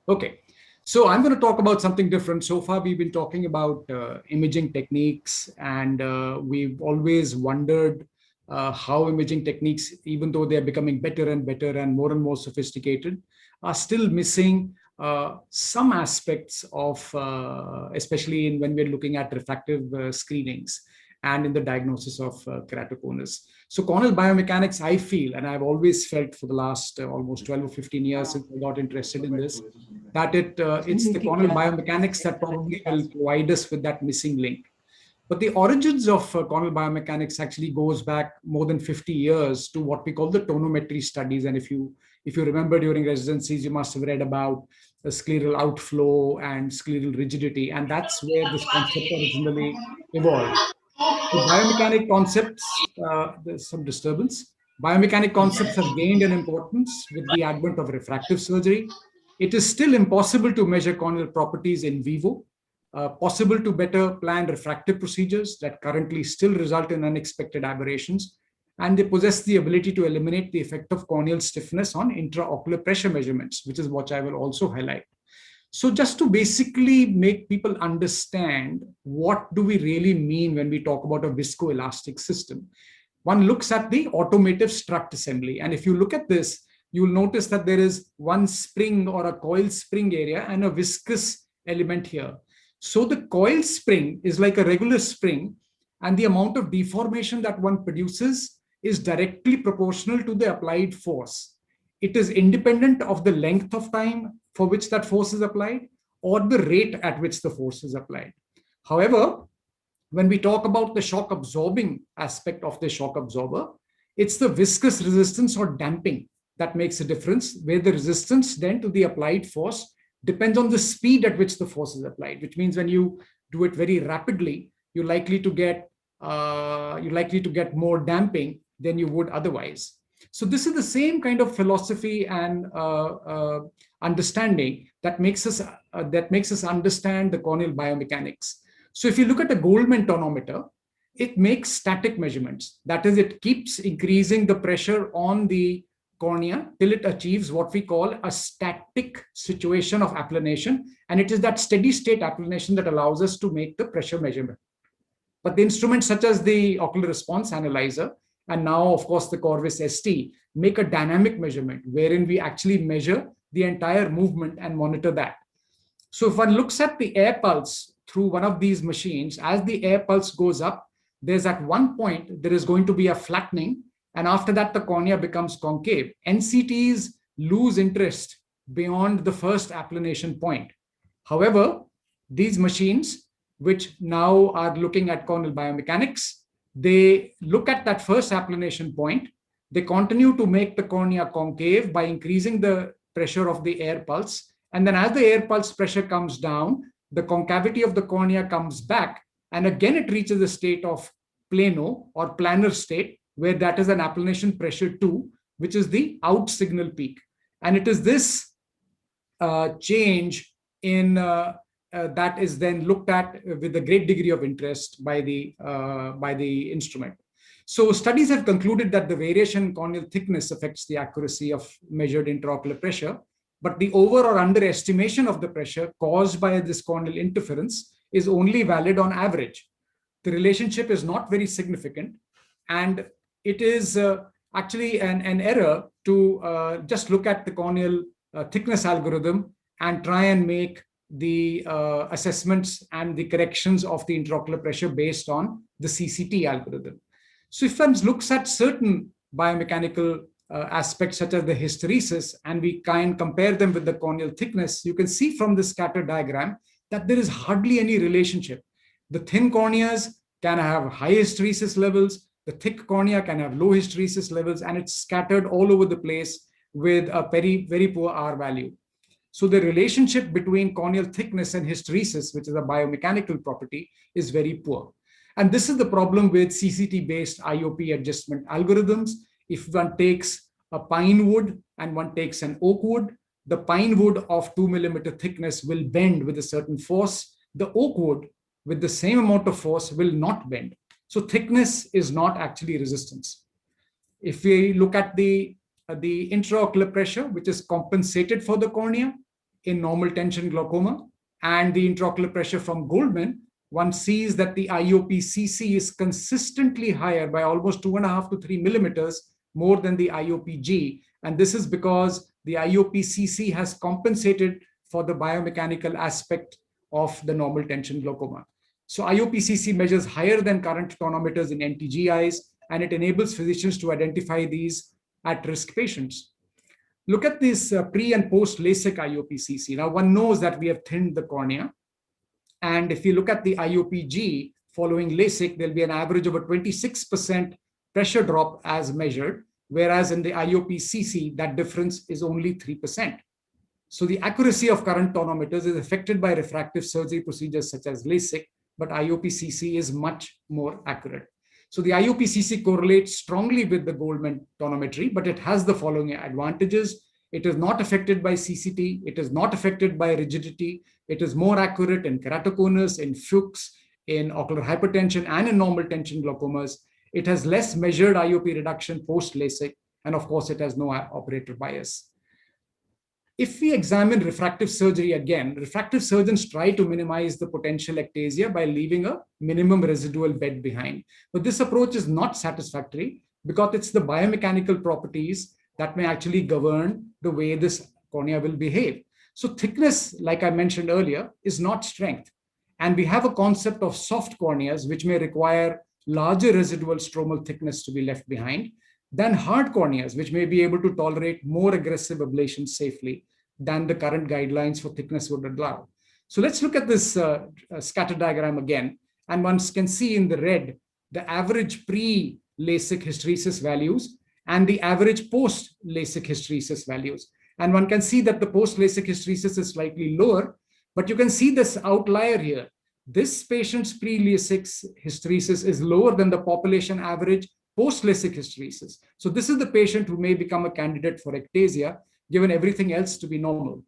Okay, so I'm going to talk about something different. So far, we've been talking about imaging techniques, and we've always wondered how imaging techniques, even though they're becoming better and more sophisticated, are still missing some aspects of, especially when we're looking at refractive screenings and in the diagnosis of keratoconus. So corneal biomechanics, I feel, and I've always felt for the last almost 12 or 15 years since I got interested in this, that it's the corneal biomechanics that probably will provide us with that missing link. But the origins of corneal biomechanics actually goes back more than 50 years to what we call the tonometry studies. And if you remember during residencies, you must have read about the scleral outflow and scleral rigidity. And that's where this concept originally evolved. The biomechanic concepts, there's some disturbance. Biomechanic concepts have gained in importance with the advent of refractive surgery. It is still impossible to measure corneal properties in vivo, possible to better plan refractive procedures that currently still result in unexpected aberrations, and they possess the ability to eliminate the effect of corneal stiffness on intraocular pressure measurements, which is what I will also highlight. So just to basically make people understand what do we really mean when we talk about a viscoelastic system, one looks at the automotive strut assembly. And if you look at this, you will notice that there is one spring or a coil spring area and a viscous element here. So the coil spring is like a regular spring, and the amount of deformation that one produces is directly proportional to the applied force. It is independent of the length of time for which that force is applied or the rate at which the force is applied. However, when we talk about the shock absorbing aspect of the shock absorber, it's the viscous resistance or damping that makes a difference, where the resistance then to the applied force depends on the speed at which the force is applied, which means when you do it very rapidly, you're likely to get more damping than you would otherwise. So this is the same kind of philosophy and understanding that makes us understand the corneal biomechanics. So if you look at a Goldman tonometer, it makes static measurements. That is, it keeps increasing the pressure on the cornea till it achieves what we call a static situation of applanation. And it is that steady state applanation that allows us to make the pressure measurement. But the instruments such as the ocular response analyzer, and now, of course, the Corvus ST, make a dynamic measurement wherein we actually measure the entire movement and monitor that. So if one looks at the air pulse through one of these machines, as the air pulse goes up, there's at one point, there is going to be a flattening. And after that, the cornea becomes concave. NCTs lose interest beyond the first applanation point. However, these machines, which now are looking at corneal biomechanics, they look at that first applanation point. They continue to make the cornea concave by increasing the pressure of the air pulse. And then as the air pulse pressure comes down, the concavity of the cornea comes back. And again, it reaches a state of plano or planar state, where that is an applanation pressure 2, which is the out signal peak. And it is this change in that is then looked at with a great degree of interest by the instrument. So studies have concluded that the variation in corneal thickness affects the accuracy of measured intraocular pressure, but the over or underestimation of the pressure caused by this corneal interference is only valid on average. The relationship is not very significant, and it is actually an error to just look at the corneal thickness algorithm and try and make the assessments and the corrections of the intraocular pressure based on the CCT algorithm. So if one looks at certain biomechanical aspects such as the hysteresis, and we kind of compare them with the corneal thickness, you can see from the scatter diagram that there is hardly any relationship. The thin corneas can have high hysteresis levels, the thick cornea can have low hysteresis levels, and it's scattered all over the place with a very, very poor R value. So the relationship between corneal thickness and hysteresis, which is a biomechanical property, is very poor. And this is the problem with CCT-based IOP adjustment algorithms. If one takes a pine wood and one takes an oak wood, the pine wood of 2 millimeter thickness will bend with a certain force. The oak wood with the same amount of force will not bend. So thickness is not actually resistance. If we look at the intraocular pressure, which is compensated for the cornea, in normal tension glaucoma and the intraocular pressure from Goldman, one sees that the IOP-CC is consistently higher by almost 2.5 to 3 millimeters more than the IOP-G. And this is because the IOP-CC has compensated for the biomechanical aspect of the normal tension glaucoma. So IOP-CC measures higher than current tonometers in NTG eyes, and it enables physicians to identify these at-risk patients. Look at this pre and post LASIK IOP-CC. Now one knows that we have thinned the cornea. And if you look at the IOP-G following LASIK, there'll be an average of a 26% pressure drop as measured, whereas in the IOP-CC, that difference is only 3%. So the accuracy of current tonometers is affected by refractive surgery procedures such as LASIK, but IOP-CC is much more accurate. So the IOP-CC correlates strongly with the Goldman tonometry, but it has the following advantages. It is not affected by CCT. It is not affected by rigidity. It is more accurate in keratoconus, in Fuchs, in ocular hypertension, and in normal tension glaucomas. It has less measured IOP reduction post-LASIK, and of course, it has no operator bias. If we examine refractive surgery again, refractive surgeons try to minimize the potential ectasia by leaving a minimum residual bed behind. But this approach is not satisfactory because it's the biomechanical properties that may actually govern the way this cornea will behave. So thickness, like I mentioned earlier, is not strength. And we have a concept of soft corneas, which may require larger residual stromal thickness to be left behind than hard corneas, which may be able to tolerate more aggressive ablation safely than the current guidelines for thickness would allow. So let's look at this scatter diagram again. And one can see in the red, the average pre-LASIK hysteresis values and the average post-LASIK hysteresis values. And one can see that the post-LASIK hysteresis is slightly lower, but you can see this outlier here. This patient's pre-LASIK hysteresis is lower than the population average post-LASIK hysteresis. So this is the patient who may become a candidate for ectasia, given everything else to be normal.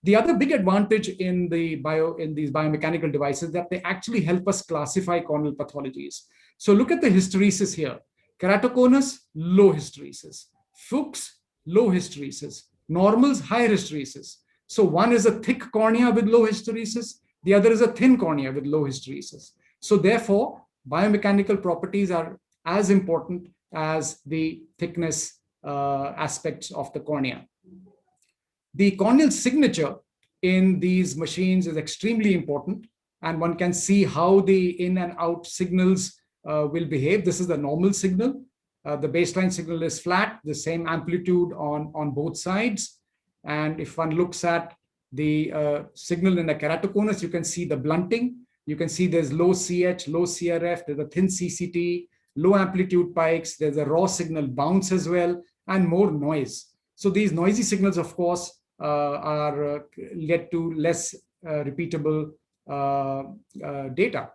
The other big advantage in these biomechanical devices is that they actually help us classify corneal pathologies. So look at the hysteresis here. Keratoconus, low hysteresis. Fuchs, low hysteresis. Normals, high hysteresis. So one is a thick cornea with low hysteresis. The other is a thin cornea with low hysteresis. So therefore, biomechanical properties are as important as the thickness aspects of the cornea. The corneal signature in these machines is extremely important, and one can see how the in and out signals will behave. This is the normal signal. The baseline signal is flat, the same amplitude on both sides. And if one looks at the signal in the keratoconus, you can see the blunting. You can see there's low CH, low CRF, there's a thin CCT, low amplitude pikes, there's a raw signal bounce as well, and more noise. So these noisy signals, of course, led to less repeatable data.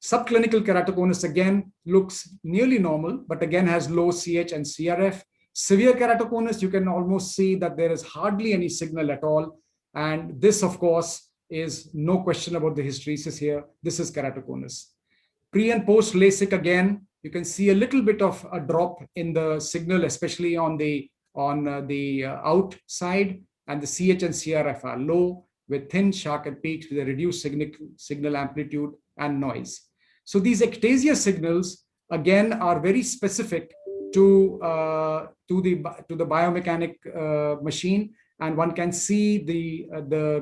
Subclinical keratoconus again looks nearly normal, but again has low CH and CRF. Severe keratoconus, you can almost see that there is hardly any signal at all. And this, of course, is no question about the hysteresis here. This is keratoconus. Pre and post LASIK again, you can see a little bit of a drop in the signal, especially on the out side, and the CH and CRF are low with thin shark and peaks with a reduced signal amplitude and noise. So these ectasia signals again are very specific to the biomechanic machine, and one can see the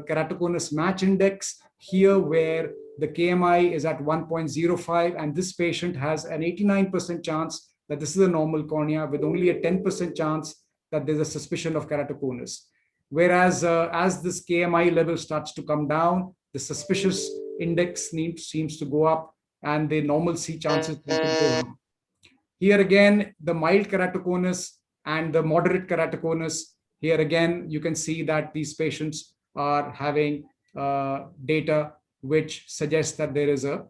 keratoconus match index here, where the KMI is at 1.05, and this patient has an 89% chance that this is a normal cornea with only a 10% chance that there's a suspicion of keratoconus. Whereas as this KMI level starts to come down, the suspicious index seems to go up, and the normalcy chances go down. Here again, the mild keratoconus and the moderate keratoconus, here again, you can see that these patients are having data which suggests that there is a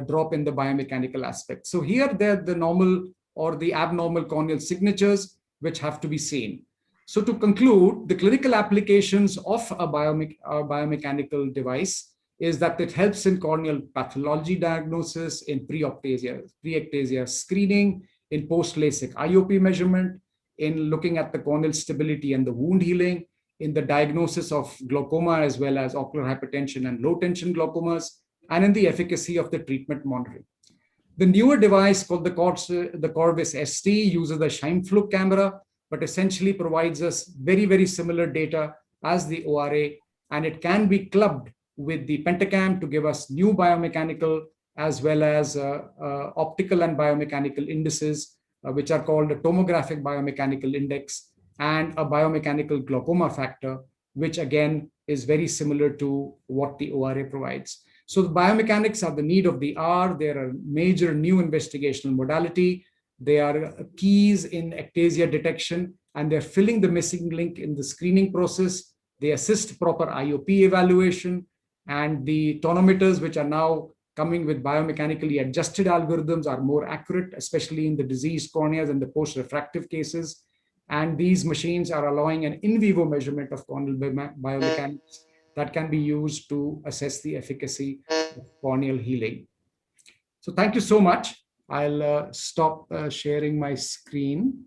drop in the biomechanical aspect. So here they're the normal or the abnormal corneal signatures which have to be seen. So to conclude, the clinical applications of a biomechanical device is that it helps in corneal pathology diagnosis, in pre-ectasia screening, in post-LASIK IOP measurement, in looking at the corneal stability and the wound healing, in the diagnosis of glaucoma as well as ocular hypertension and low tension glaucomas, and in the efficacy of the treatment monitoring. The newer device called the Corvus ST uses the Scheimpflug camera, but essentially provides us very, very similar data as the ORA, and it can be clubbed with the Pentacam to give us new biomechanical as well as optical and biomechanical indices, which are called a tomographic biomechanical index and a biomechanical glaucoma factor, which again is very similar to what the ORA provides. So the biomechanics are the need of the hour. They're a major new investigational modality. They are keys in ectasia detection, and they're filling the missing link in the screening process. They assist proper IOP evaluation, and the tonometers, which are now coming with biomechanically adjusted algorithms, are more accurate, especially in the diseased corneas and the post-refractive cases. And these machines are allowing an in vivo measurement of corneal biomechanics that can be used to assess the efficacy of corneal healing. So thank you so much. I'll stop sharing my screen.